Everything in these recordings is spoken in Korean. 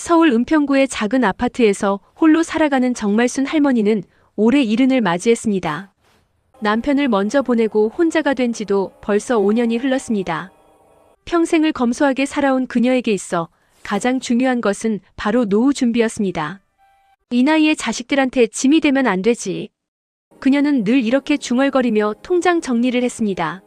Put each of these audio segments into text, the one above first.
서울 은평구의 작은 아파트에서 홀로 살아가는 정말순 할머니는 올해 이른을 맞이했습니다. 남편을 먼저 보내고 혼자가 된 지도 벌써 5년이 흘렀습니다. 평생을 검소하게 살아온 그녀에게 있어 가장 중요한 것은 바로 노후 준비였습니다. 이 나이에 자식들한테 짐이 되면 안 되지. 그녀는 늘 이렇게 중얼거리며 통장 정리를 했습니다.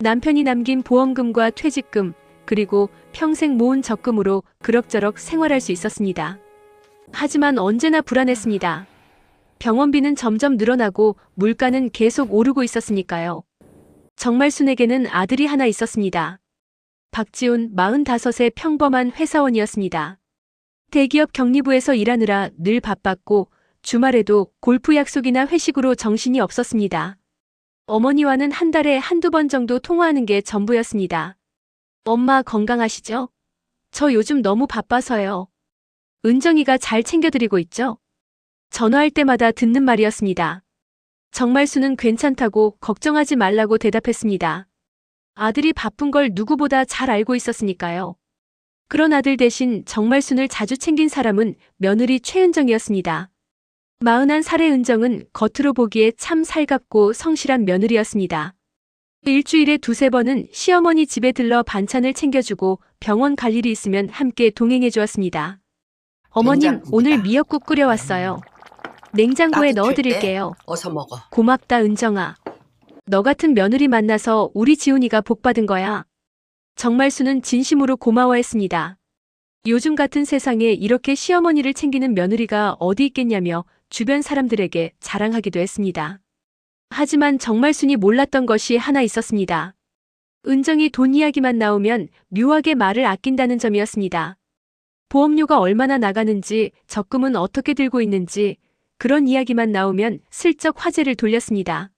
남편이 남긴 보험금과 퇴직금, 그리고 평생 모은 적금으로 그럭저럭 생활할 수 있었습니다. 하지만 언제나 불안했습니다. 병원비는 점점 늘어나고 물가는 계속 오르고 있었으니까요. 정말순에게는 아들이 하나 있었습니다. 박지훈 45의 평범한 회사원이었습니다. 대기업 격리부에서 일하느라 늘 바빴고 주말에도 골프 약속이나 회식으로 정신이 없었습니다. 어머니와는 한 달에 한두 번 정도 통화하는 게 전부였습니다. 엄마 건강하시죠? 저 요즘 너무 바빠서요. 은정이가 잘 챙겨드리고 있죠? 전화할 때마다 듣는 말이었습니다. 정말순은 괜찮다고 걱정하지 말라고 대답했습니다. 아들이 바쁜 걸 누구보다 잘 알고 있었으니까요. 그런 아들 대신 정말순을 자주 챙긴 사람은 며느리 최은정이었습니다. 41살의 은정은 겉으로 보기에 참 살갑고 성실한 며느리였습니다. 일주일에 두세 번은 시어머니 집에 들러 반찬을 챙겨주고 병원 갈 일이 있으면 함께 동행해 주었습니다. 어머님, 된장국이다. 오늘 미역국 끓여왔어요. 냉장고에 따뜻할 넣어드릴게요. 때 어서 먹어. 고맙다, 은정아. 너 같은 며느리 만나서 우리 지훈이가 복받은 거야. 정말순은 진심으로 고마워했습니다. 요즘 같은 세상에 이렇게 시어머니를 챙기는 며느리가 어디 있겠냐며 주변 사람들에게 자랑하기도 했습니다. 하지만 정말순이 몰랐던 것이 하나 있었습니다. 은정이 돈 이야기만 나오면 묘하게 말을 아낀다는 점이었습니다. 보험료가 얼마나 나가는지, 적금은 어떻게 들고 있는지, 그런 이야기만 나오면 슬쩍 화제를 돌렸습니다.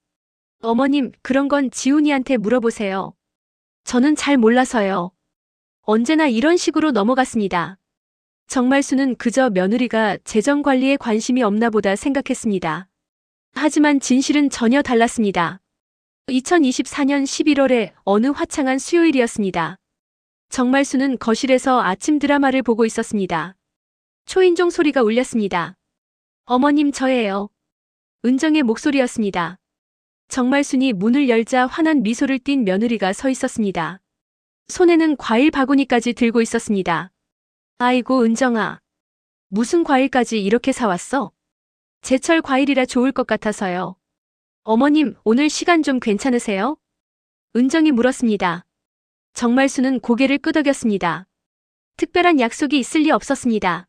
어머님, 그런 건 지훈이한테 물어보세요. 저는 잘 몰라서요. 언제나 이런 식으로 넘어갔습니다. 정말순은 그저 며느리가 재정 관리에 관심이 없나 보다 생각했습니다. 하지만 진실은 전혀 달랐습니다. 2024년 11월에 어느 화창한 수요일이었습니다. 정말순은 거실에서 아침 드라마를 보고 있었습니다. 초인종 소리가 울렸습니다. 어머님, 저예요. 은정의 목소리였습니다. 정말순이 문을 열자 환한 미소를 띤 며느리가 서 있었습니다. 손에는 과일 바구니까지 들고 있었습니다. 아이고, 은정아. 무슨 과일까지 이렇게 사왔어? 제철 과일이라 좋을 것 같아서요. 어머님, 오늘 시간 좀 괜찮으세요? 은정이 물었습니다. 정말순은 고개를 끄덕였습니다. 특별한 약속이 있을 리 없었습니다.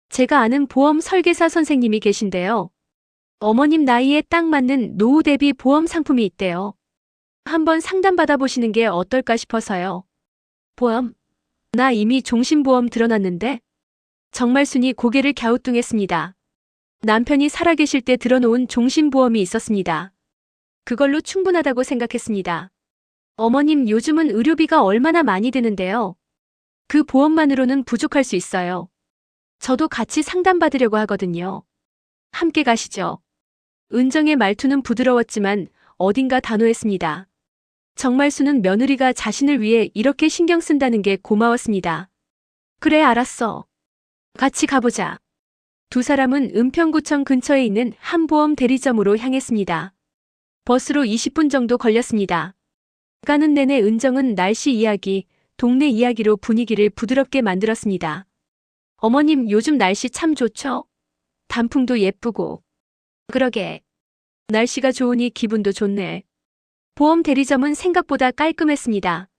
제가 아는 보험 설계사 선생님이 계신데요. 어머님 나이에 딱 맞는 노후 대비 보험 상품이 있대요. 한번 상담받아 보시는 게 어떨까 싶어서요. 보험? 나 이미 종신보험 들어놨는데? 정말순이 고개를 갸우뚱했습니다. 남편이 살아계실 때 들어놓은 종신보험이 있었습니다. 그걸로 충분하다고 생각했습니다. 어머님, 요즘은 의료비가 얼마나 많이 드는데요. 그 보험만으로는 부족할 수 있어요. 저도 같이 상담받으려고 하거든요. 함께 가시죠. 은정의 말투는 부드러웠지만 어딘가 단호했습니다. 정말순은 며느리가 자신을 위해 이렇게 신경 쓴다는 게 고마웠습니다. 그래, 알았어. 같이 가보자. 두 사람은 은평구청 근처에 있는 한 보험 대리점으로 향했습니다. 버스로 20분 정도 걸렸습니다. 가는 내내 은정은 날씨 이야기, 동네 이야기로 분위기를 부드럽게 만들었습니다. 어머님, 요즘 날씨 참 좋죠? 단풍도 예쁘고. 그러게. 날씨가 좋으니 기분도 좋네. 보험 대리점은 생각보다 깔끔했습니다.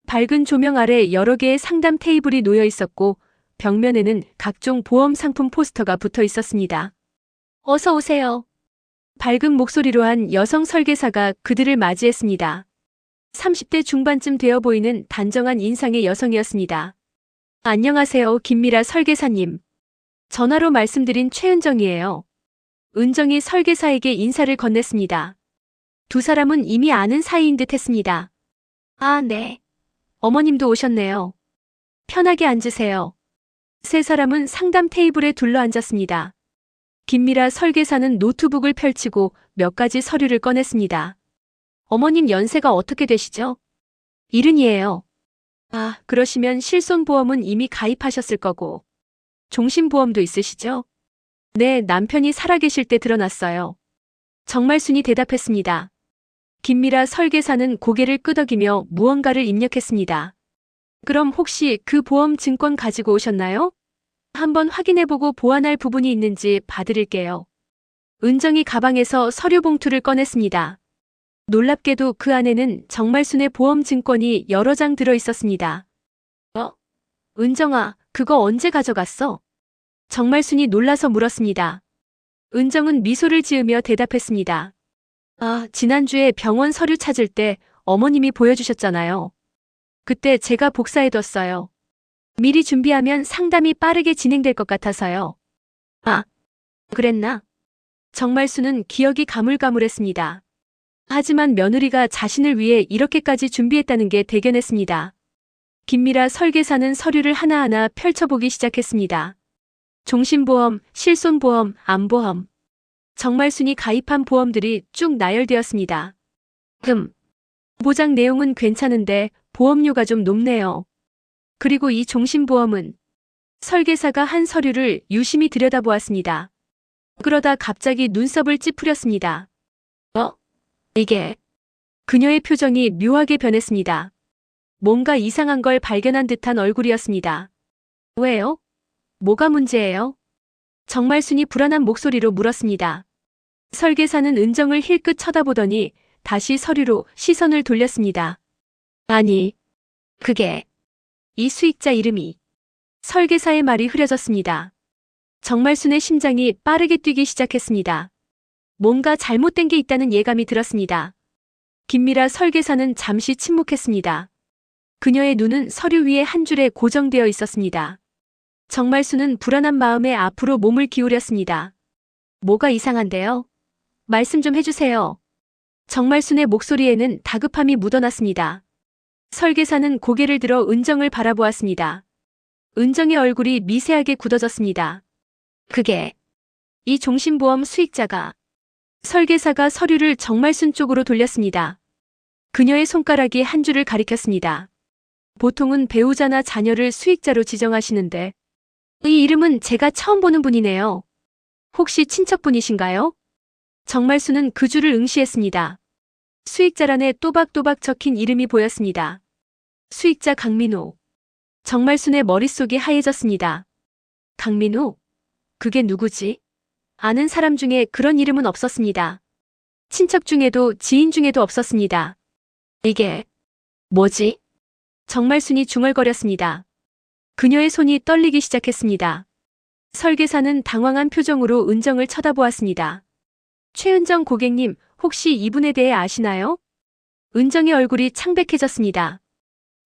밝은 조명 아래 여러 개의 상담 테이블이 놓여 있었고 벽면에는 각종 보험 상품 포스터가 붙어 있었습니다. 어서 오세요. 밝은 목소리로 한 여성 설계사가 그들을 맞이했습니다. 30대 중반쯤 되어 보이는 단정한 인상의 여성이었습니다. 안녕하세요, 김미라 설계사님. 전화로 말씀드린 최은정이에요. 은정이 설계사에게 인사를 건넸습니다. 두 사람은 이미 아는 사이인 듯 했습니다. 아, 네. 어머님도 오셨네요. 편하게 앉으세요. 세 사람은 상담 테이블에 둘러앉았습니다. 김미라 설계사는 노트북을 펼치고 몇 가지 서류를 꺼냈습니다. 어머님 연세가 어떻게 되시죠? 70이에요. 아, 그러시면 실손보험은 이미 가입하셨을 거고. 종신보험도 있으시죠? 네, 남편이 살아계실 때 들어놨어요. 정말순이 대답했습니다. 김미라 설계사는 고개를 끄덕이며 무언가를 입력했습니다. 그럼 혹시 그 보험 증권 가지고 오셨나요? 한번 확인해보고 보완할 부분이 있는지 봐드릴게요. 은정이 가방에서 서류 봉투를 꺼냈습니다. 놀랍게도 그 안에는 정말순의 보험 증권이 여러 장 들어 있었습니다. 은정아, 그거 언제 가져갔어? 정말순이 놀라서 물었습니다. 은정은 미소를 지으며 대답했습니다. 지난주에 병원 서류 찾을 때 어머님이 보여주셨잖아요. 그때 제가 복사해뒀어요. 미리 준비하면 상담이 빠르게 진행될 것 같아서요. 그랬나? 정말순은 기억이 가물가물했습니다. 하지만 며느리가 자신을 위해 이렇게까지 준비했다는 게 대견했습니다. 김미라 설계사는 서류를 하나하나 펼쳐보기 시작했습니다. 종신보험, 실손보험, 암보험. 정말순이 가입한 보험들이 쭉 나열되었습니다. 보장 내용은 괜찮은데 보험료가 좀 높네요. 그리고 이 종신보험은 설계사가 한 서류를 유심히 들여다보았습니다. 그러다 갑자기 눈썹을 찌푸렸습니다. 이게... 그녀의 표정이 묘하게 변했습니다. 뭔가 이상한 걸 발견한 듯한 얼굴이었습니다. 왜요? 뭐가 문제예요? 정말순이 불안한 목소리로 물었습니다. 설계사는 은정을 힐끗 쳐다보더니 다시 서류로 시선을 돌렸습니다. 아니, 그게... 이 수익자 이름이... 설계사의 말이 흐려졌습니다. 정말순의 심장이 빠르게 뛰기 시작했습니다. 뭔가 잘못된 게 있다는 예감이 들었습니다. 김미라 설계사는 잠시 침묵했습니다. 그녀의 눈은 서류 위에 한 줄에 고정되어 있었습니다. 정말순은 불안한 마음에 앞으로 몸을 기울였습니다. 뭐가 이상한데요? 말씀 좀 해주세요. 정말순의 목소리에는 다급함이 묻어났습니다. 설계사는 고개를 들어 은정을 바라보았습니다. 은정의 얼굴이 미세하게 굳어졌습니다. 그게... 이 종신보험 수익자가... 설계사가 서류를 정말순 쪽으로 돌렸습니다. 그녀의 손가락이 한 줄을 가리켰습니다. 보통은 배우자나 자녀를 수익자로 지정하시는데 이 이름은 제가 처음 보는 분이네요. 혹시 친척분이신가요? 정말순은 그 줄을 응시했습니다. 수익자란에 또박또박 적힌 이름이 보였습니다. 수익자 강민호. 정말순의 머릿속이 하얘졌습니다. 강민호? 그게 누구지? 아는 사람 중에 그런 이름은 없었습니다. 친척 중에도 지인 중에도 없었습니다. 이게 뭐지? 정말순이 중얼거렸습니다. 그녀의 손이 떨리기 시작했습니다. 설계사는 당황한 표정으로 은정을 쳐다보았습니다. 최은정 고객님, 혹시 이분에 대해 아시나요? 은정의 얼굴이 창백해졌습니다.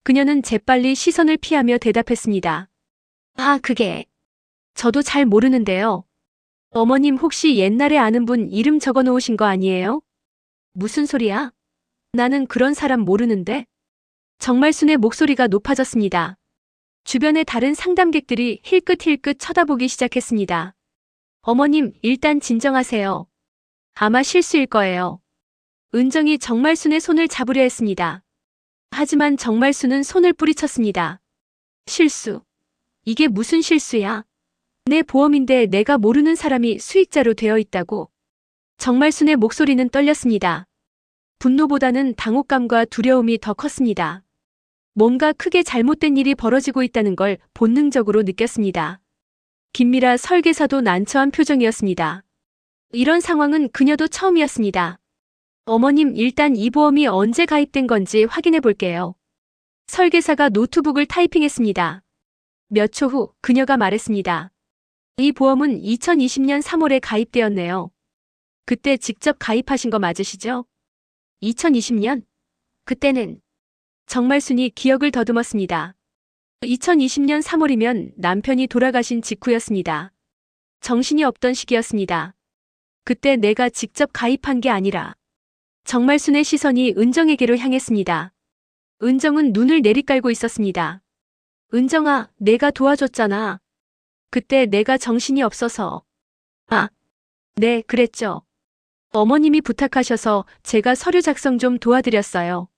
그녀는 재빨리 시선을 피하며 대답했습니다. 그게... 저도 잘 모르는데요. 어머님 혹시 옛날에 아는 분 이름 적어 놓으신 거 아니에요? 무슨 소리야? 나는 그런 사람 모르는데? 정말순의 목소리가 높아졌습니다. 주변의 다른 상담객들이 힐끗힐끗 쳐다보기 시작했습니다. 어머님, 일단 진정하세요. 아마 실수일 거예요. 은정이 정말순의 손을 잡으려 했습니다. 하지만 정말순은 손을 뿌리쳤습니다. 실수. 이게 무슨 실수야? 내 보험인데 내가 모르는 사람이 수익자로 되어 있다고. 정말순의 목소리는 떨렸습니다. 분노보다는 당혹감과 두려움이 더 컸습니다. 뭔가 크게 잘못된 일이 벌어지고 있다는 걸 본능적으로 느꼈습니다. 김미라 설계사도 난처한 표정이었습니다. 이런 상황은 그녀도 처음이었습니다. 어머님, 일단 이 보험이 언제 가입된 건지 확인해 볼게요. 설계사가 노트북을 타이핑했습니다. 몇 초 후 그녀가 말했습니다. 이 보험은 2020년 3월에 가입되었네요. 그때 직접 가입하신 거 맞으시죠? 2020년? 그때는... 정말순이 기억을 더듬었습니다. 2020년 3월이면 남편이 돌아가신 직후였습니다. 정신이 없던 시기였습니다. 그때 내가 직접 가입한 게 아니라... 정말순의 시선이 은정에게로 향했습니다. 은정은 눈을 내리깔고 있었습니다. 은정아, 내가 도와줬잖아. 그때 내가 정신이 없어서. 네, 그랬죠. 어머님이 부탁하셔서 제가 서류 작성 좀 도와드렸어요.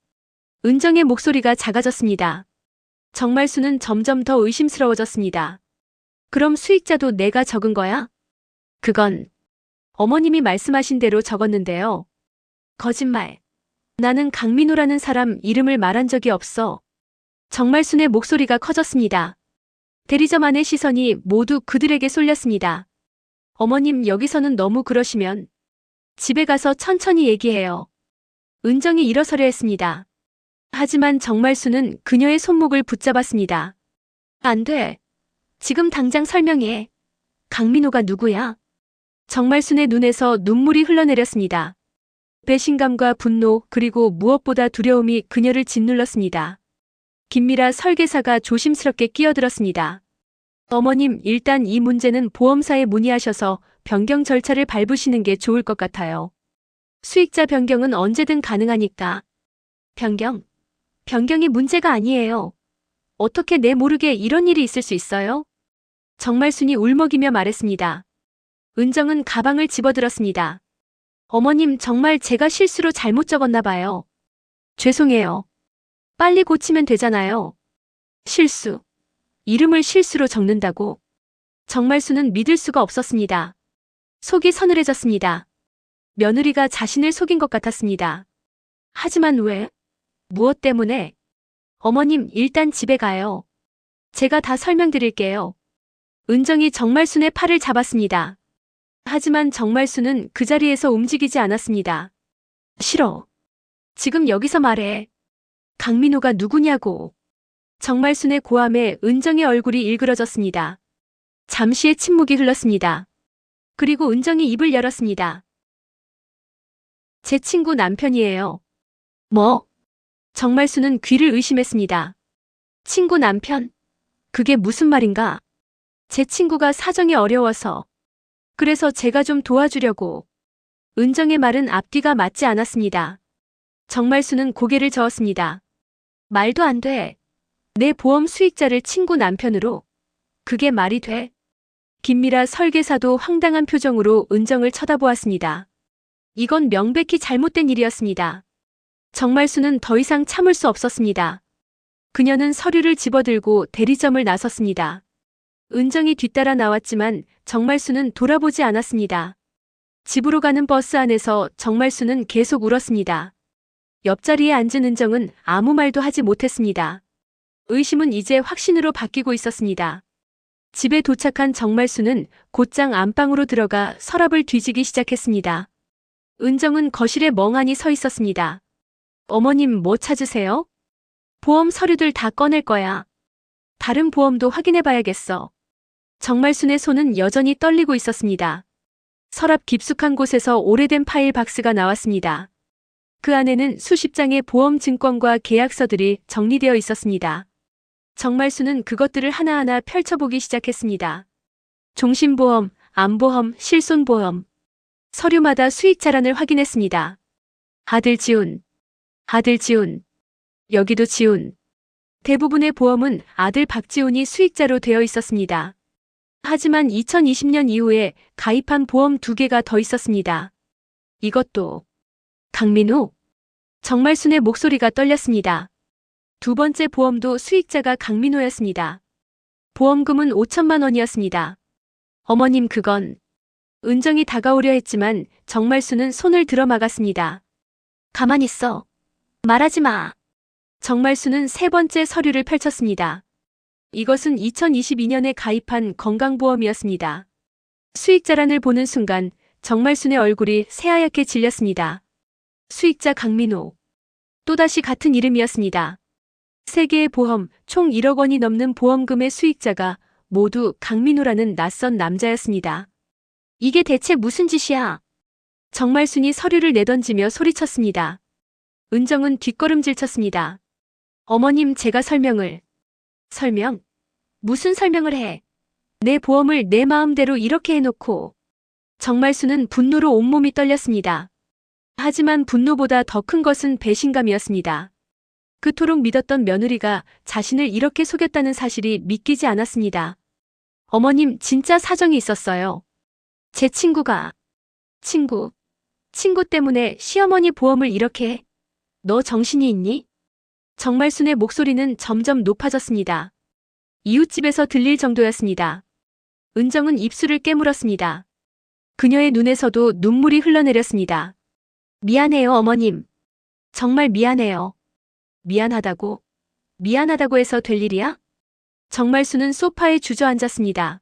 은정의 목소리가 작아졌습니다. 정말순은 점점 더 의심스러워졌습니다. 그럼 수익자도 내가 적은 거야? 그건 어머님이 말씀하신 대로 적었는데요. 거짓말. 나는 강민호라는 사람 이름을 말한 적이 없어. 정말순의 목소리가 커졌습니다. 대리점 안의 시선이 모두 그들에게 쏠렸습니다. 어머님, 여기서는 너무 그러시면 집에 가서 천천히 얘기해요. 은정이 일어서려 했습니다. 하지만 정말순은 그녀의 손목을 붙잡았습니다. 안 돼. 지금 당장 설명해. 강민호가 누구야? 정말순의 눈에서 눈물이 흘러내렸습니다. 배신감과 분노 그리고 무엇보다 두려움이 그녀를 짓눌렀습니다. 김미라 설계사가 조심스럽게 끼어들었습니다. 어머님, 일단 이 문제는 보험사에 문의하셔서 변경 절차를 밟으시는 게 좋을 것 같아요. 수익자 변경은 언제든 가능하니까. 변경이 문제가 아니에요. 어떻게 내 모르게 이런 일이 있을 수 있어요? 정말순이 울먹이며 말했습니다. 은정은 가방을 집어들었습니다. 어머님, 정말 제가 실수로 잘못 적었나 봐요. 죄송해요. 빨리 고치면 되잖아요. 실수. 이름을 실수로 적는다고. 정말순은 믿을 수가 없었습니다. 속이 서늘해졌습니다. 며느리가 자신을 속인 것 같았습니다. 하지만 왜? 무엇 때문에? 어머님, 일단 집에 가요. 제가 다 설명드릴게요. 은정이 정말순의 팔을 잡았습니다. 하지만 정말순은 그 자리에서 움직이지 않았습니다. 싫어. 지금 여기서 말해. 강민호가 누구냐고. 정말순의 고함에 은정의 얼굴이 일그러졌습니다. 잠시의 침묵이 흘렀습니다. 그리고 은정이 입을 열었습니다. 제 친구 남편이에요. 뭐? 정말순은 귀를 의심했습니다. 친구 남편? 그게 무슨 말인가? 제 친구가 사정이 어려워서. 그래서 제가 좀 도와주려고. 은정의 말은 앞뒤가 맞지 않았습니다. 정말순은 고개를 저었습니다. 말도 안 돼. 내 보험 수익자를 친구 남편으로. 그게 말이 돼? 김미라 설계사도 황당한 표정으로 은정을 쳐다보았습니다. 이건 명백히 잘못된 일이었습니다. 정말순은 더 이상 참을 수 없었습니다. 그녀는 서류를 집어들고 대리점을 나섰습니다. 은정이 뒤따라 나왔지만 정말순은 돌아보지 않았습니다. 집으로 가는 버스 안에서 정말순은 계속 울었습니다. 옆자리에 앉은 은정은 아무 말도 하지 못했습니다. 의심은 이제 확신으로 바뀌고 있었습니다. 집에 도착한 정말순은 곧장 안방으로 들어가 서랍을 뒤지기 시작했습니다. 은정은 거실에 멍하니 서 있었습니다. 어머님, 뭐 찾으세요? 보험 서류들 다 꺼낼 거야. 다른 보험도 확인해 봐야겠어. 정말순의 손은 여전히 떨리고 있었습니다. 서랍 깊숙한 곳에서 오래된 파일 박스가 나왔습니다. 그 안에는 수십 장의 보험 증권과 계약서들이 정리되어 있었습니다. 정말순은 그것들을 하나하나 펼쳐보기 시작했습니다. 종신보험, 암보험, 실손보험. 서류마다 수익 차란을 확인했습니다. 아들 지훈. 여기도 지훈. 대부분의 보험은 아들 박지훈이 수익자로 되어 있었습니다. 하지만 2020년 이후에 가입한 보험 2개가 더 있었습니다. 이것도 강민호? 정말순의 목소리가 떨렸습니다. 두 번째 보험도 수익자가 강민호였습니다. 보험금은 5천만 원이었습니다. 어머님, 그건. 은정이 다가오려 했지만 정말순은 손을 들어 막았습니다. 가만히 있어. 말하지 마. 정말순은 세 번째 서류를 펼쳤습니다. 이것은 2022년에 가입한 건강보험이었습니다. 수익자란을 보는 순간 정말순의 얼굴이 새하얗게 질렸습니다. 수익자 강민호. 또다시 같은 이름이었습니다. 3개의 보험, 총 1억 원이 넘는 보험금의 수익자가 모두 강민호라는 낯선 남자였습니다. 이게 대체 무슨 짓이야? 정말순이 서류를 내던지며 소리쳤습니다. 은정은 뒷걸음질 쳤습니다. 어머님, 제가 설명? 무슨 설명을 해? 내 보험을 내 마음대로 이렇게 해놓고. 정말순은 분노로 온몸이 떨렸습니다. 하지만 분노보다 더 큰 것은 배신감이었습니다. 그토록 믿었던 며느리가 자신을 이렇게 속였다는 사실이 믿기지 않았습니다. 어머님, 진짜 사정이 있었어요. 제 친구가. 친구 때문에 시어머니 보험을 이렇게 해? 너 정신이 있니? 정말순의 목소리는 점점 높아졌습니다. 이웃집에서 들릴 정도였습니다. 은정은 입술을 깨물었습니다. 그녀의 눈에서도 눈물이 흘러내렸습니다. 미안해요, 어머님. 정말 미안해요. 미안하다고? 미안하다고 해서 될 일이야? 정말수는 소파에 주저앉았습니다.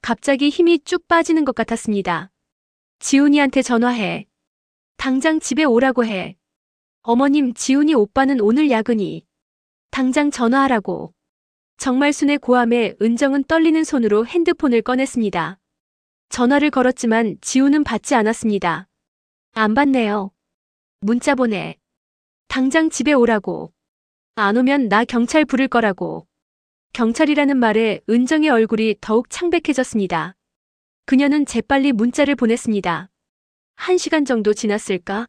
갑자기 힘이 쭉 빠지는 것 같았습니다. 지훈이한테 전화해. 당장 집에 오라고 해. 어머님, 지훈이 오빠는 오늘 야근이. 당장 전화하라고. 정말순의 고함에 은정은 떨리는 손으로 핸드폰을 꺼냈습니다. 전화를 걸었지만 지훈은 받지 않았습니다. 안 받네요. 문자 보내. 당장 집에 오라고. 안 오면 나 경찰 부를 거라고. 경찰이라는 말에 은정의 얼굴이 더욱 창백해졌습니다. 그녀는 재빨리 문자를 보냈습니다. 1시간 정도 지났을까?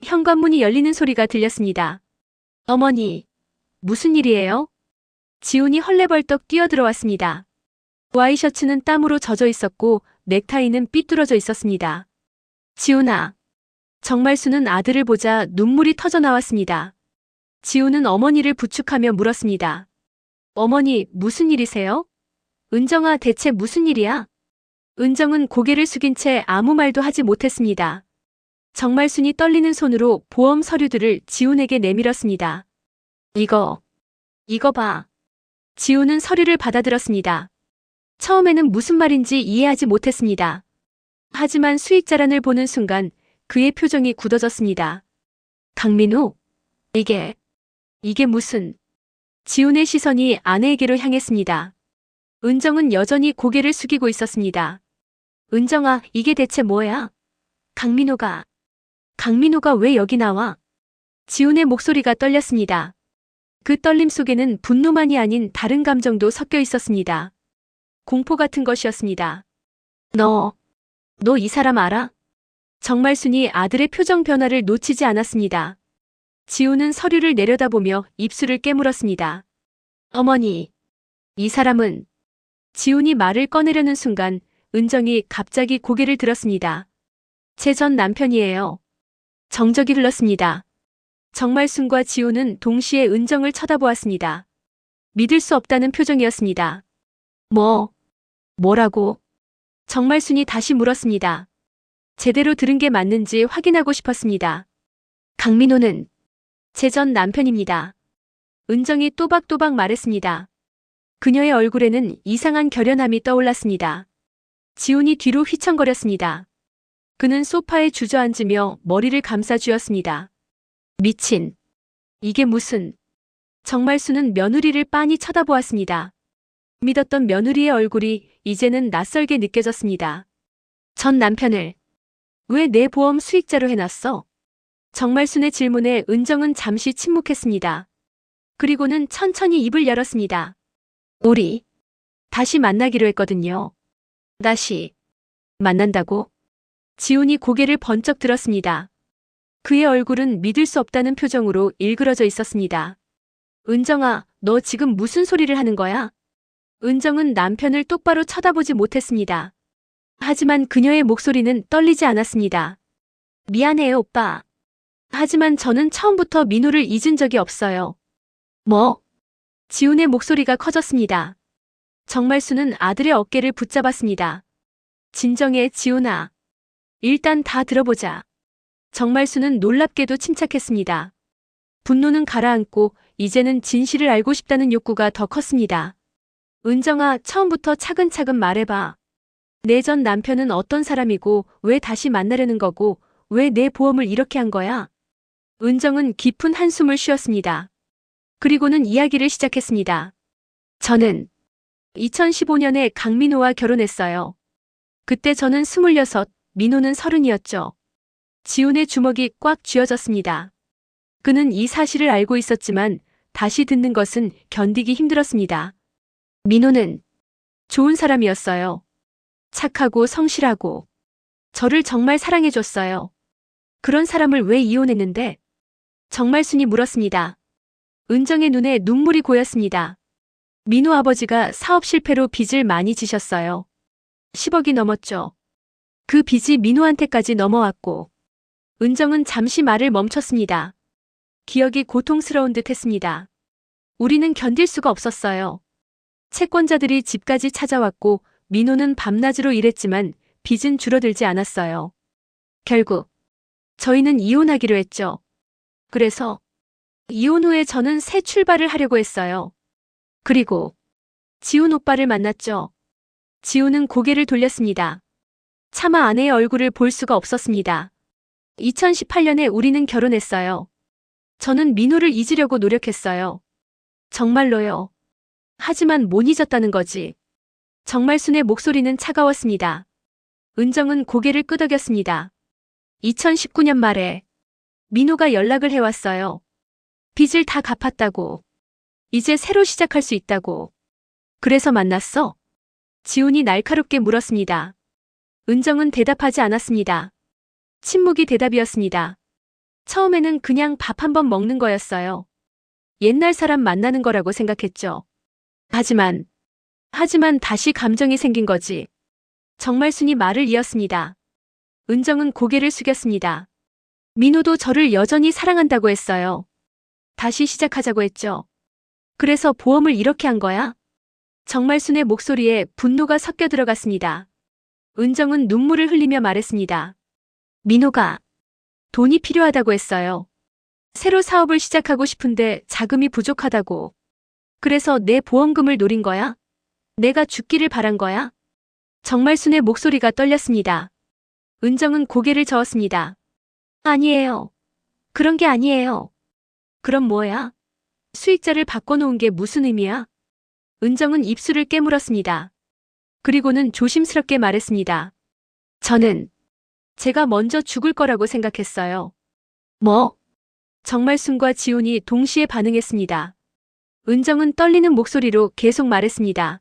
현관문이 열리는 소리가 들렸습니다. 어머니, 무슨 일이에요? 지훈이 헐레벌떡 뛰어들어왔습니다. 와이셔츠는 땀으로 젖어 있었고 넥타이는 삐뚤어져 있었습니다. 지훈아. 정말수는 아들을 보자 눈물이 터져 나왔습니다. 지훈은 어머니를 부축하며 물었습니다. 어머니, 무슨 일이세요? 은정아, 대체 무슨 일이야? 은정은 고개를 숙인 채 아무 말도 하지 못했습니다. 정말순이 떨리는 손으로 보험 서류들을 지훈에게 내밀었습니다. 이거 봐. 지훈은 서류를 받아들었습니다. 처음에는 무슨 말인지 이해하지 못했습니다. 하지만 수익자란을 보는 순간 그의 표정이 굳어졌습니다. 강민우? 이게 무슨... 지훈의 시선이 아내에게로 향했습니다. 은정은 여전히 고개를 숙이고 있었습니다. 은정아, 이게 대체 뭐야? 강민우가 왜 여기 나와? 지훈의 목소리가 떨렸습니다. 그 떨림 속에는 분노만이 아닌 다른 감정도 섞여 있었습니다. 공포 같은 것이었습니다. 너 이 사람 알아? 정말순이 아들의 표정 변화를 놓치지 않았습니다. 지훈은 서류를 내려다보며 입술을 깨물었습니다. 어머니, 이 사람은... 지훈이 말을 꺼내려는 순간 은정이 갑자기 고개를 들었습니다. 제 전 남편이에요. 정적이 흘렀습니다. 정말순과 지훈은 동시에 은정을 쳐다보았습니다. 믿을 수 없다는 표정이었습니다. 뭐라고? 정말순이 다시 물었습니다. 제대로 들은 게 맞는지 확인하고 싶었습니다. 강민호는 제 전 남편입니다. 은정이 또박또박 말했습니다. 그녀의 얼굴에는 이상한 결연함이 떠올랐습니다. 지훈이 뒤로 휘청거렸습니다. 그는 소파에 주저앉으며 머리를 감싸쥐었습니다. 미친. 이게 무슨... 정말수는 며느리를 빤히 쳐다보았습니다. 믿었던 며느리의 얼굴이 이제는 낯설게 느껴졌습니다. 전 남편을 왜 내 보험 수익자로 해놨어? 정말순의 질문에 은정은 잠시 침묵했습니다. 그리고는 천천히 입을 열었습니다. 우리 다시 만나기로 했거든요. 다시 만난다고? 지훈이 고개를 번쩍 들었습니다. 그의 얼굴은 믿을 수 없다는 표정으로 일그러져 있었습니다. 은정아, 너 지금 무슨 소리를 하는 거야? 은정은 남편을 똑바로 쳐다보지 못했습니다. 하지만 그녀의 목소리는 떨리지 않았습니다. 미안해요, 오빠. 하지만 저는 처음부터 민호를 잊은 적이 없어요. 뭐? 지훈의 목소리가 커졌습니다. 정말수는 아들의 어깨를 붙잡았습니다. 진정해, 지훈아. 일단 다 들어보자. 정말수는 놀랍게도 침착했습니다. 분노는 가라앉고 이제는 진실을 알고 싶다는 욕구가 더 컸습니다. 은정아, 처음부터 차근차근 말해봐. 내 전 남편은 어떤 사람이고 왜 다시 만나려는 거고 왜 내 보험을 이렇게 한 거야? 은정은 깊은 한숨을 쉬었습니다. 그리고는 이야기를 시작했습니다. 저는 2015년에 강민호와 결혼했어요. 그때 저는 26, 민호는 30이었죠. 지훈의 주먹이 꽉 쥐어졌습니다. 그는 이 사실을 알고 있었지만 다시 듣는 것은 견디기 힘들었습니다. 민호는 좋은 사람이었어요. 착하고 성실하고 저를 정말 사랑해줬어요. 그런 사람을 왜 이혼했는데? 정말순이 물었습니다. 은정의 눈에 눈물이 고였습니다. 민호 아버지가 사업 실패로 빚을 많이 지셨어요. 10억이 넘었죠. 그 빚이 민호한테까지 넘어왔고 은정은 잠시 말을 멈췄습니다. 기억이 고통스러운 듯 했습니다. 우리는 견딜 수가 없었어요. 채권자들이 집까지 찾아왔고 민호는 밤낮으로 일했지만 빚은 줄어들지 않았어요. 결국 저희는 이혼하기로 했죠. 그래서 이혼 후에 저는 새 출발을 하려고 했어요. 그리고 지훈 오빠를 만났죠. 지훈은 고개를 돌렸습니다. 차마 아내의 얼굴을 볼 수가 없었습니다. 2018년에 우리는 결혼했어요. 저는 민호를 잊으려고 노력했어요. 정말로요. 하지만 못 잊었다는 거지. 정말순의 목소리는 차가웠습니다. 은정은 고개를 끄덕였습니다. 2019년 말에 민호가 연락을 해왔어요. 빚을 다 갚았다고. 이제 새로 시작할 수 있다고. 그래서 만났어? 지훈이 날카롭게 물었습니다. 은정은 대답하지 않았습니다. 침묵이 대답이었습니다. 처음에는 그냥 밥 한 번 먹는 거였어요. 옛날 사람 만나는 거라고 생각했죠. 하지만 다시 감정이 생긴 거지. 정말순이 말을 이었습니다. 은정은 고개를 숙였습니다. 민호도 저를 여전히 사랑한다고 했어요. 다시 시작하자고 했죠. 그래서 보험을 이렇게 한 거야? 정말순의 목소리에 분노가 섞여 들어갔습니다. 은정은 눈물을 흘리며 말했습니다. 민호가 돈이 필요하다고 했어요. 새로 사업을 시작하고 싶은데 자금이 부족하다고. 그래서 내 보험금을 노린 거야? 내가 죽기를 바란 거야? 정말순의 목소리가 떨렸습니다. 은정은 고개를 저었습니다. 아니에요. 그런 게 아니에요. 그럼 뭐야? 수익자를 바꿔놓은 게 무슨 의미야? 은정은 입술을 깨물었습니다. 그리고는 조심스럽게 말했습니다. 저는 제가 먼저 죽을 거라고 생각했어요. 뭐? 정말순과 지훈이 동시에 반응했습니다. 은정은 떨리는 목소리로 계속 말했습니다.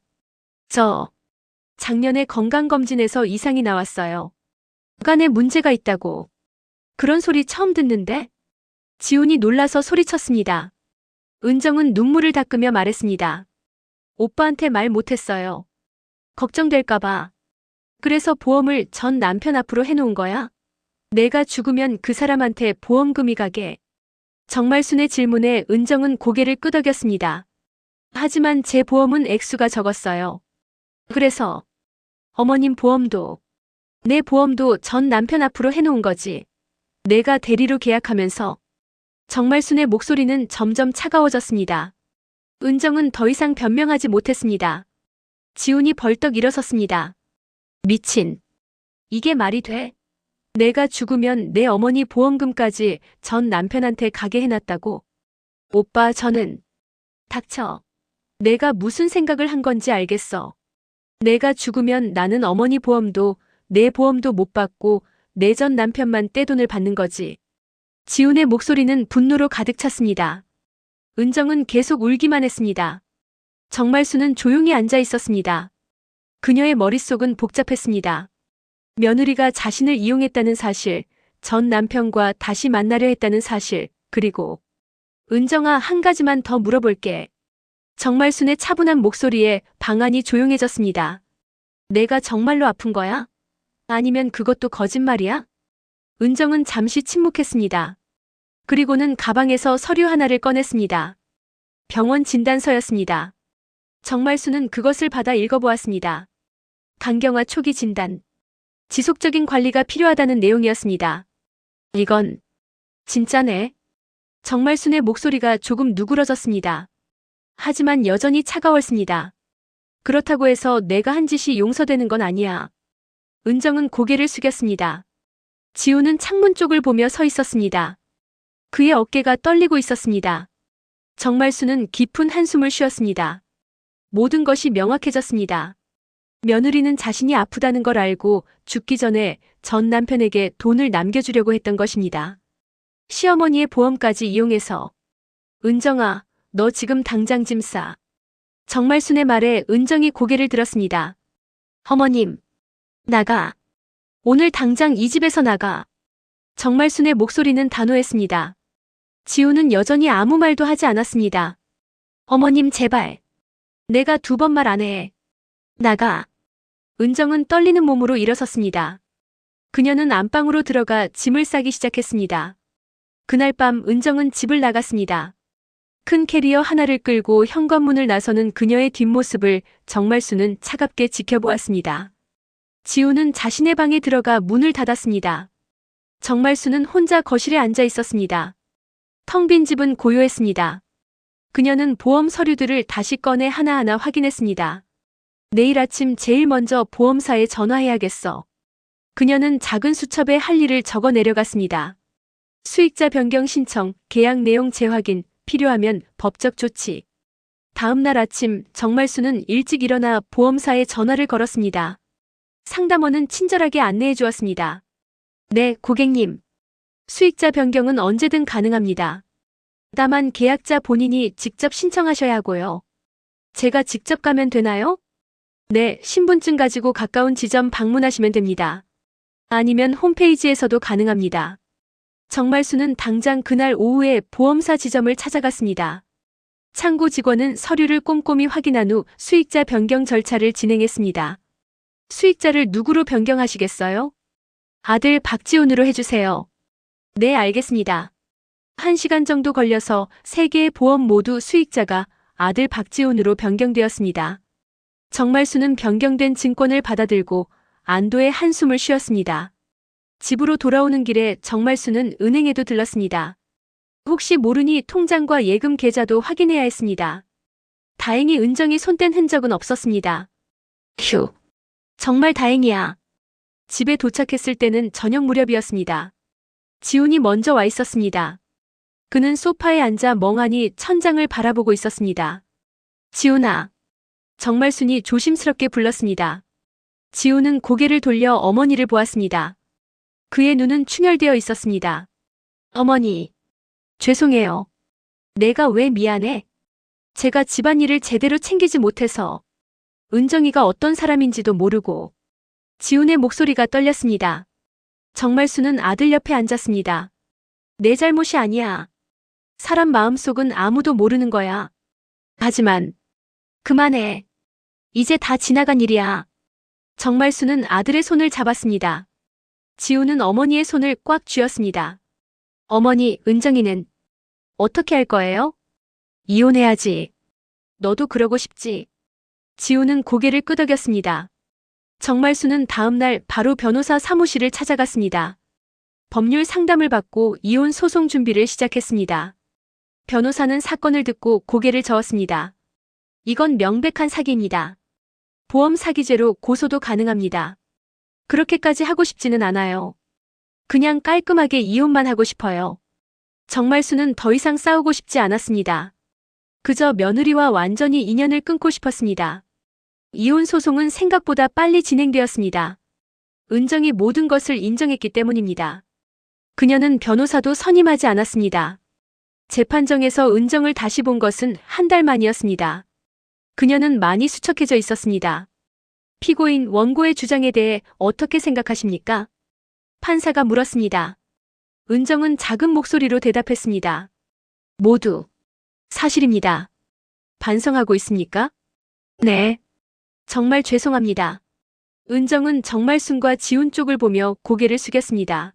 작년에 건강검진에서 이상이 나왔어요. 간에 문제가 있다고. 그런 소리 처음 듣는데? 지훈이 놀라서 소리쳤습니다. 은정은 눈물을 닦으며 말했습니다. 오빠한테 말 못했어요. 걱정될까봐. 그래서 보험을 전 남편 앞으로 해놓은 거야? 내가 죽으면 그 사람한테 보험금이 가게. 정말순의 질문에 은정은 고개를 끄덕였습니다. 하지만 제 보험은 액수가 적었어요. 그래서 어머님 보험도 내 보험도 전 남편 앞으로 해놓은 거지. 내가 대리로 계약하면서. 정말순의 목소리는 점점 차가워졌습니다. 은정은 더 이상 변명하지 못했습니다. 지훈이 벌떡 일어섰습니다. 미친. 이게 말이 돼? 내가 죽으면 내 어머니 보험금까지 전 남편한테 가게 해놨다고? 오빠 저는. 닥쳐. 내가 무슨 생각을 한 건지 알겠어. 내가 죽으면 나는 어머니 보험도 내 보험도 못 받고 내 전 남편만 떼돈을 받는 거지. 지훈의 목소리는 분노로 가득 찼습니다. 은정은 계속 울기만 했습니다. 정말순은 조용히 앉아 있었습니다. 그녀의 머릿속은 복잡했습니다. 며느리가 자신을 이용했다는 사실, 전 남편과 다시 만나려 했다는 사실, 그리고 은정아 한 가지만 더 물어볼게. 정말순의 차분한 목소리에 방안이 조용해졌습니다. 내가 정말로 아픈 거야? 아니면 그것도 거짓말이야? 은정은 잠시 침묵했습니다. 그리고는 가방에서 서류 하나를 꺼냈습니다. 병원 진단서였습니다. 정말순은 그것을 받아 읽어보았습니다. 간경화 초기 진단. 지속적인 관리가 필요하다는 내용이었습니다. 이건 진짜네. 정말순의 목소리가 조금 누그러졌습니다. 하지만 여전히 차가웠습니다. 그렇다고 해서 내가 한 짓이 용서되는 건 아니야. 은정은 고개를 숙였습니다. 지훈은 창문 쪽을 보며 서 있었습니다. 그의 어깨가 떨리고 있었습니다. 정말순은 깊은 한숨을 쉬었습니다. 모든 것이 명확해졌습니다. 며느리는 자신이 아프다는 걸 알고 죽기 전에 전 남편에게 돈을 남겨주려고 했던 것입니다. 시어머니의 보험까지 이용해서. 은정아, 너 지금 당장 짐 싸. 정말순의 말에 은정이 고개를 들었습니다. 어머님, 나가. 오늘 당장 이 집에서 나가. 정말순의 목소리는 단호했습니다. 지훈은 여전히 아무 말도 하지 않았습니다. 어머님 제발. 내가 2번 말 안 해. 나가. 은정은 떨리는 몸으로 일어섰습니다. 그녀는 안방으로 들어가 짐을 싸기 시작했습니다. 그날 밤 은정은 집을 나갔습니다. 큰 캐리어 하나를 끌고 현관문을 나서는 그녀의 뒷모습을 정말수는 차갑게 지켜보았습니다. 지우는 자신의 방에 들어가 문을 닫았습니다. 정말수는 혼자 거실에 앉아 있었습니다. 텅 빈 집은 고요했습니다. 그녀는 보험 서류들을 다시 꺼내 하나하나 확인했습니다. 내일 아침 제일 먼저 보험사에 전화해야겠어. 그녀는 작은 수첩에 할 일을 적어 내려갔습니다. 수익자 변경 신청, 계약 내용 재확인, 필요하면 법적 조치. 다음 날 아침 정말수는 일찍 일어나 보험사에 전화를 걸었습니다. 상담원은 친절하게 안내해 주었습니다. 네, 고객님. 수익자 변경은 언제든 가능합니다. 다만 계약자 본인이 직접 신청하셔야 하고요. 제가 직접 가면 되나요? 네, 신분증 가지고 가까운 지점 방문하시면 됩니다. 아니면 홈페이지에서도 가능합니다. 정말수는 당장 그날 오후에 보험사 지점을 찾아갔습니다. 창구 직원은 서류를 꼼꼼히 확인한 후 수익자 변경 절차를 진행했습니다. 수익자를 누구로 변경하시겠어요? 아들 박지훈으로 해주세요. 네, 알겠습니다. 1시간 정도 걸려서 3개의 보험 모두 수익자가 아들 박지훈으로 변경되었습니다. 정말수는 변경된 증권을 받아들고 안도의 한숨을 쉬었습니다. 집으로 돌아오는 길에 정말수는 은행에도 들렀습니다. 혹시 모르니 통장과 예금 계좌도 확인해야 했습니다. 다행히 은정이 손댄 흔적은 없었습니다. 휴, 정말 다행이야. 집에 도착했을 때는 저녁 무렵이었습니다. 지훈이 먼저 와 있었습니다. 그는 소파에 앉아 멍하니 천장을 바라보고 있었습니다. 지훈아. 정말순이 조심스럽게 불렀습니다. 지훈은 고개를 돌려 어머니를 보았습니다. 그의 눈은 충혈되어 있었습니다. 어머니. 죄송해요. 내가 왜 미안해? 제가 집안일을 제대로 챙기지 못해서. 은정이가 어떤 사람인지도 모르고. 지훈의 목소리가 떨렸습니다. 정말수는 아들 옆에 앉았습니다. 내 잘못이 아니야. 사람 마음속은 아무도 모르는 거야. 하지만 그만해. 이제 다 지나간 일이야. 정말수는 아들의 손을 잡았습니다. 지훈은 어머니의 손을 꽉 쥐었습니다. 어머니, 은정이는 어떻게 할 거예요? 이혼해야지. 너도 그러고 싶지. 지훈은 고개를 끄덕였습니다. 정말수는 다음 날 바로 변호사 사무실을 찾아갔습니다. 법률 상담을 받고 이혼 소송 준비를 시작했습니다. 변호사는 사건을 듣고 고개를 저었습니다. 이건 명백한 사기입니다. 보험 사기죄로 고소도 가능합니다. 그렇게까지 하고 싶지는 않아요. 그냥 깔끔하게 이혼만 하고 싶어요. 정말수는 더 이상 싸우고 싶지 않았습니다. 그저 며느리와 완전히 인연을 끊고 싶었습니다. 이혼 소송은 생각보다 빨리 진행되었습니다. 은정이 모든 것을 인정했기 때문입니다. 그녀는 변호사도 선임하지 않았습니다. 재판정에서 은정을 다시 본 것은 한 달 만이었습니다. 그녀는 많이 수척해져 있었습니다. 피고인 원고의 주장에 대해 어떻게 생각하십니까? 판사가 물었습니다. 은정은 작은 목소리로 대답했습니다. 모두 사실입니다. 반성하고 있습니까? 네. 정말 죄송합니다. 은정은 정말순과 지훈 쪽을 보며 고개를 숙였습니다.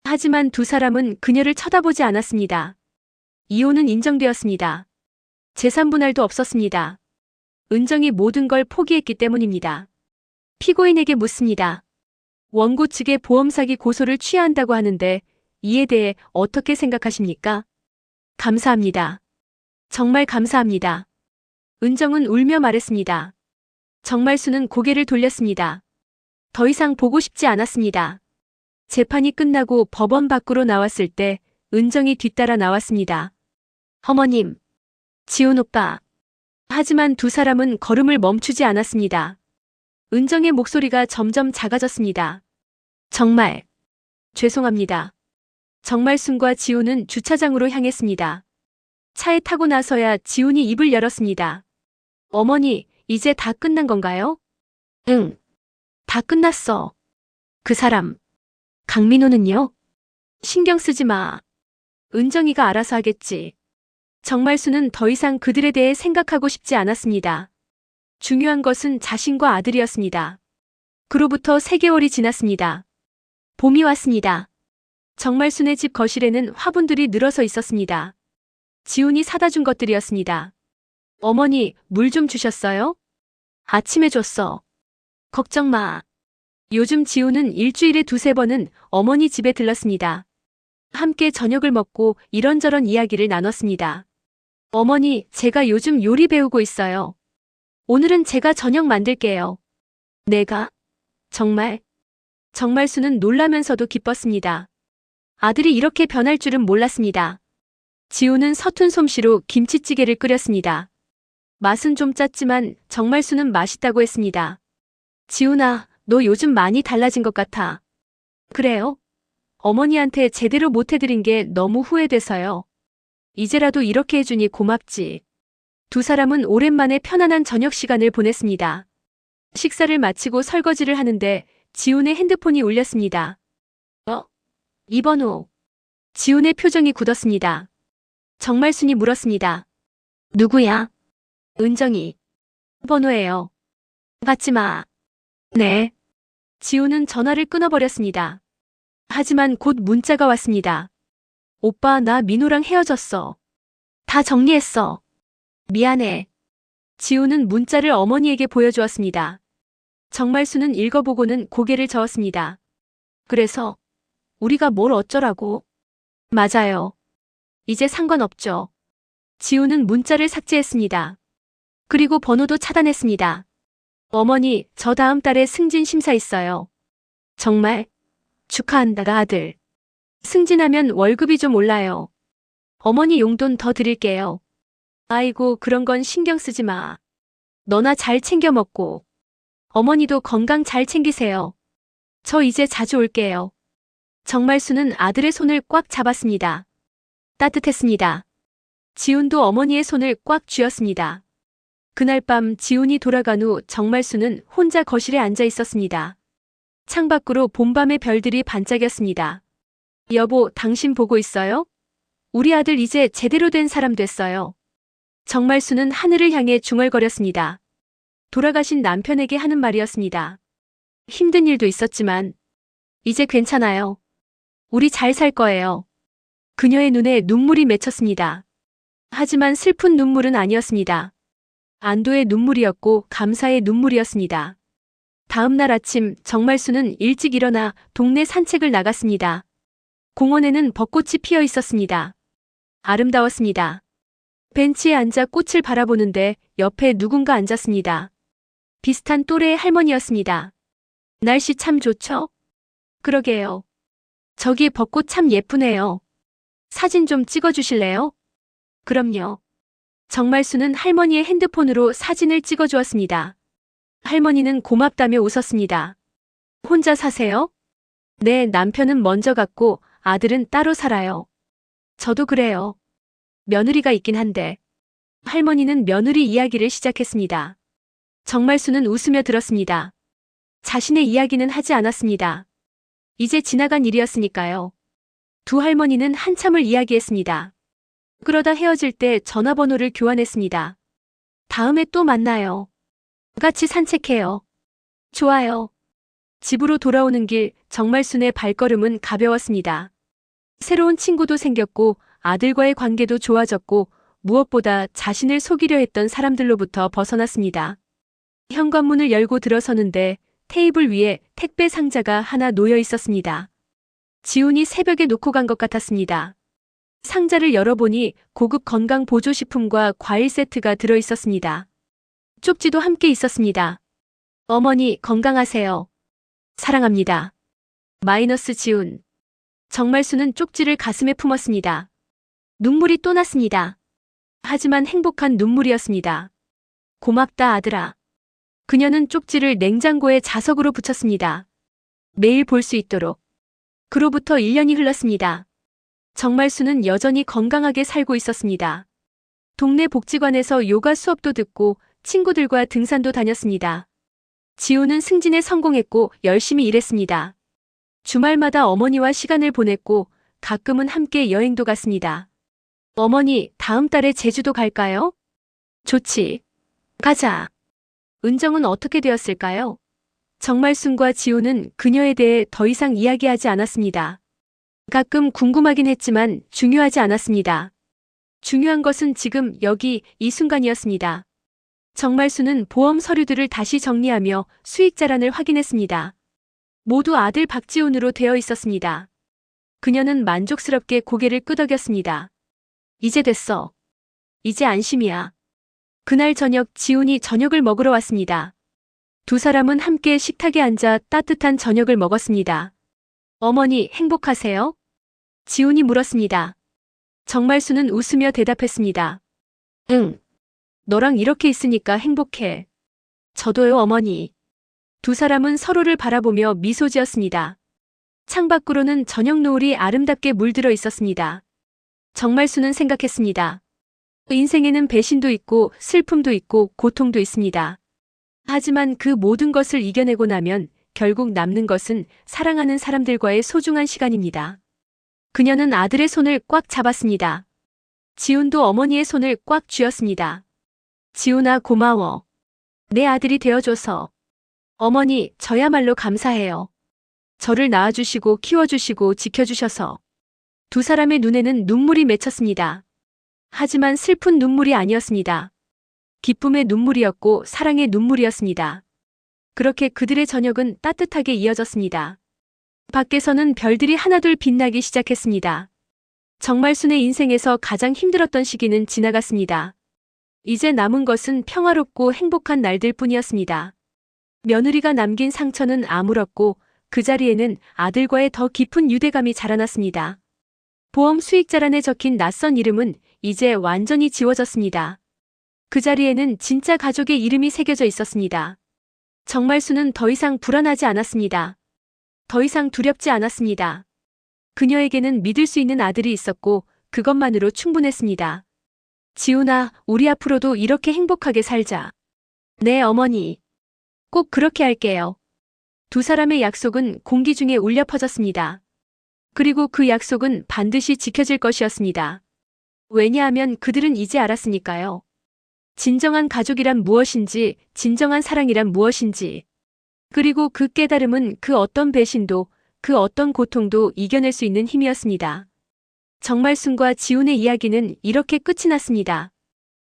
하지만 두 사람은 그녀를 쳐다보지 않았습니다. 이혼은 인정되었습니다. 재산 분할도 없었습니다. 은정이 모든 걸 포기했기 때문입니다. 피고인에게 묻습니다. 원고 측의 보험 사기 고소를 취하한다고 하는데 이에 대해 어떻게 생각하십니까? 감사합니다. 정말 감사합니다. 은정은 울며 말했습니다. 정말수는 고개를 돌렸습니다. 더 이상 보고 싶지 않았습니다. 재판이 끝나고 법원 밖으로 나왔을 때 은정이 뒤따라 나왔습니다. 어머님, 지훈 오빠. 하지만 두 사람은 걸음을 멈추지 않았습니다. 은정의 목소리가 점점 작아졌습니다. 정말 죄송합니다. 정말순과 지훈은 주차장으로 향했습니다. 차에 타고 나서야 지훈이 입을 열었습니다. 어머니, 이제 다 끝난 건가요? 응, 다 끝났어. 그 사람, 강민호는요? 신경 쓰지 마. 은정이가 알아서 하겠지. 정말수는 더 이상 그들에 대해 생각하고 싶지 않았습니다. 중요한 것은 자신과 아들이었습니다. 그로부터 3개월이 지났습니다. 봄이 왔습니다. 정말순의 집 거실에는 화분들이 늘어서 있었습니다. 지훈이 사다 준 것들이었습니다. 어머니, 물 좀 주셨어요? 아침에 줬어. 걱정 마. 요즘 지훈은 일주일에 두세 번은 어머니 집에 들렀습니다. 함께 저녁을 먹고 이런저런 이야기를 나눴습니다. 어머니, 제가 요즘 요리 배우고 있어요. 오늘은 제가 저녁 만들게요. 내가? 정말? 정말수는 놀라면서도 기뻤습니다. 아들이 이렇게 변할 줄은 몰랐습니다. 지우는 서툰 솜씨로 김치찌개를 끓였습니다. 맛은 좀 짰지만 정말수는 맛있다고 했습니다. 지훈아, 너 요즘 많이 달라진 것 같아. 그래요? 어머니한테 제대로 못 해드린 게 너무 후회돼서요. 이제라도 이렇게 해주니 고맙지. 두 사람은 오랜만에 편안한 저녁 시간을 보냈습니다. 식사를 마치고 설거지를 하는데 지훈의 핸드폰이 울렸습니다. 이번호. 지훈의 표정이 굳었습니다. 정말순이 물었습니다. 누구야? 은정이. 번호예요. 받지 마. 네. 지훈은 전화를 끊어버렸습니다. 하지만 곧 문자가 왔습니다. 오빠, 나 민호랑 헤어졌어. 다 정리했어. 미안해. 지훈은 문자를 어머니에게 보여주었습니다. 정말수는 읽어보고는 고개를 저었습니다. 그래서 우리가 뭘 어쩌라고? 맞아요. 이제 상관없죠. 지훈은 문자를 삭제했습니다. 그리고 번호도 차단했습니다. 어머니, 저 다음 달에 승진 심사 있어요. 정말? 축하한다, 아들. 승진하면 월급이 좀 올라요. 어머니 용돈 더 드릴게요. 아이고, 그런 건 신경 쓰지 마. 너나 잘 챙겨 먹고. 어머니도 건강 잘 챙기세요. 저 이제 자주 올게요. 정말수는 아들의 손을 꽉 잡았습니다. 따뜻했습니다. 지훈도 어머니의 손을 꽉 쥐었습니다. 그날 밤 지훈이 돌아간 후 정말수는 혼자 거실에 앉아 있었습니다. 창밖으로 봄밤의 별들이 반짝였습니다. 여보, 당신 보고 있어요? 우리 아들 이제 제대로 된 사람 됐어요. 정말수는 하늘을 향해 중얼거렸습니다. 돌아가신 남편에게 하는 말이었습니다. 힘든 일도 있었지만 이제 괜찮아요. 우리 잘 살 거예요. 그녀의 눈에 눈물이 맺혔습니다. 하지만 슬픈 눈물은 아니었습니다. 안도의 눈물이었고 감사의 눈물이었습니다. 다음 날 아침 정말수는 일찍 일어나 동네 산책을 나갔습니다. 공원에는 벚꽃이 피어 있었습니다. 아름다웠습니다. 벤치에 앉아 꽃을 바라보는데 옆에 누군가 앉았습니다. 비슷한 또래의 할머니였습니다. 날씨 참 좋죠? 그러게요. 저기 벚꽃 참 예쁘네요. 사진 좀 찍어주실래요? 그럼요. 정말수는 할머니의 핸드폰으로 사진을 찍어주었습니다. 할머니는 고맙다며 웃었습니다. 혼자 사세요? 네, 남편은 먼저 갔고 아들은 따로 살아요. 저도 그래요. 며느리가 있긴 한데. 할머니는 며느리 이야기를 시작했습니다. 정말수는 웃으며 들었습니다. 자신의 이야기는 하지 않았습니다. 이제 지나간 일이었으니까요. 두 할머니는 한참을 이야기했습니다. 그러다 헤어질 때 전화번호를 교환했습니다. 다음에 또 만나요. 같이 산책해요. 좋아요. 집으로 돌아오는 길 정말순의 발걸음은 가벼웠습니다. 새로운 친구도 생겼고 아들과의 관계도 좋아졌고 무엇보다 자신을 속이려 했던 사람들로부터 벗어났습니다. 현관문을 열고 들어서는데 테이블 위에 택배 상자가 하나 놓여 있었습니다. 지훈이 새벽에 놓고 간 것 같았습니다. 상자를 열어보니 고급 건강 보조식품과 과일 세트가 들어 있었습니다. 쪽지도 함께 있었습니다. 어머니 건강하세요. 사랑합니다. 마이너스 지훈. 정말수는 쪽지를 가슴에 품었습니다. 눈물이 또 났습니다. 하지만 행복한 눈물이었습니다. 고맙다 아들아. 그녀는 쪽지를 냉장고에 자석으로 붙였습니다. 매일 볼 수 있도록. 그로부터 1년이 흘렀습니다. 정말수는 여전히 건강하게 살고 있었습니다. 동네 복지관에서 요가 수업도 듣고 친구들과 등산도 다녔습니다. 지훈은 승진에 성공했고 열심히 일했습니다. 주말마다 어머니와 시간을 보냈고 가끔은 함께 여행도 갔습니다. 어머니, 다음 달에 제주도 갈까요? 좋지. 가자. 은정은 어떻게 되었을까요? 정말순과 지훈은 그녀에 대해 더 이상 이야기하지 않았습니다. 가끔 궁금하긴 했지만 중요하지 않았습니다. 중요한 것은 지금 여기 이 순간이었습니다. 정말수는 보험 서류들을 다시 정리하며 수익 자란을 확인했습니다. 모두 아들 박지훈으로 되어 있었습니다. 그녀는 만족스럽게 고개를 끄덕였습니다. 이제 됐어. 이제 안심이야. 그날 저녁 지훈이 저녁을 먹으러 왔습니다. 두 사람은 함께 식탁에 앉아 따뜻한 저녁을 먹었습니다. 어머니 행복하세요? 지훈이 물었습니다. 정말수는 웃으며 대답했습니다. 응. 너랑 이렇게 있으니까 행복해. 저도요, 어머니. 두 사람은 서로를 바라보며 미소 지었습니다. 창밖으로는 저녁 노을이 아름답게 물들어 있었습니다. 정말수는 생각했습니다. 인생에는 배신도 있고 슬픔도 있고 고통도 있습니다. 하지만 그 모든 것을 이겨내고 나면 결국 남는 것은 사랑하는 사람들과의 소중한 시간입니다. 그녀는 아들의 손을 꽉 잡았습니다. 지훈도 어머니의 손을 꽉 쥐었습니다. 지훈아, 고마워. 내 아들이 되어줘서. 어머니, 저야말로 감사해요. 저를 낳아주시고 키워주시고 지켜주셔서. 두 사람의 눈에는 눈물이 맺혔습니다. 하지만 슬픈 눈물이 아니었습니다. 기쁨의 눈물이었고 사랑의 눈물이었습니다. 그렇게 그들의 저녁은 따뜻하게 이어졌습니다. 밖에서는 별들이 하나둘 빛나기 시작했습니다. 정말순의 인생에서 가장 힘들었던 시기는 지나갔습니다. 이제 남은 것은 평화롭고 행복한 날들 뿐이었습니다. 며느리가 남긴 상처는 아물었고 그 자리에는 아들과의 더 깊은 유대감이 자라났습니다. 보험 수익 자란에 적힌 낯선 이름은 이제 완전히 지워졌습니다. 그 자리에는 진짜 가족의 이름이 새겨져 있었습니다. 정말수는 더 이상 불안하지 않았습니다. 더 이상 두렵지 않았습니다. 그녀에게는 믿을 수 있는 아들이 있었고 그것만으로 충분했습니다. 지훈아, 우리 앞으로도 이렇게 행복하게 살자. 네, 어머니. 꼭 그렇게 할게요. 두 사람의 약속은 공기 중에 울려 퍼졌습니다. 그리고 그 약속은 반드시 지켜질 것이었습니다. 왜냐하면 그들은 이제 알았으니까요. 진정한 가족이란 무엇인지, 진정한 사랑이란 무엇인지. 그리고 그 깨달음은 그 어떤 배신도, 그 어떤 고통도 이겨낼 수 있는 힘이었습니다. 정말순과 지훈의 이야기는 이렇게 끝이 났습니다.